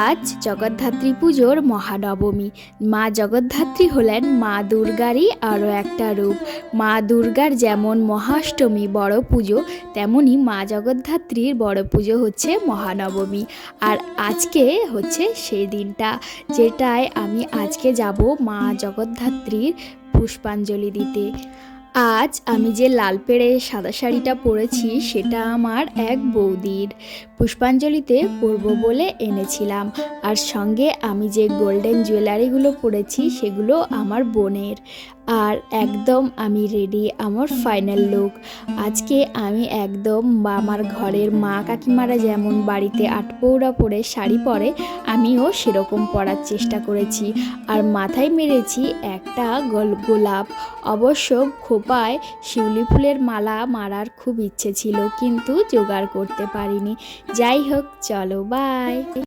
আজ জগদ্ধাত্রী পুজোর মহানবমী। মা জগদ্ধাত্রী হলেন মা দুর্গারই আরও একটা রূপ। মা দুর্গার যেমন মহাষ্টমী বড় পুজো, তেমনি মা জগদ্ধাত্রীর বড় পুজো হচ্ছে মহানবমী। আর আজকে হচ্ছে সেই দিনটা যেটায় আমি আজকে যাব মা জগদ্ধাত্রীর পুষ্পাঞ্জলি দিতে। আজ আমি যে লাল পেড়ে সাদা শাড়িটা পরেছি সেটা আমার এক বৌদির, পুষ্পাঞ্জলিতে পরবো বলে এনেছিলাম। আর সঙ্গে আমি যে গোল্ডেন জুয়েলারিগুলো পরেছি সেগুলো আমার বোনের। আর একদম আমি রেডি, আমার ফাইনাল লুক। আজকে আমি একদম আমার ঘরের মা কাকিমারা যেমন বাড়িতে আটপৌরা পরে শাড়ি পরে, আমিও সেরকম পরার চেষ্টা করেছি। আর মাথায় মেরেছি একটা গোলাপ। অবশ্য খোপায় শিউলি ফুলের মালা মারার খুব ইচ্ছে ছিল, কিন্তু জোগাড় করতে পারিনি। যাই হোক, চলো বাই।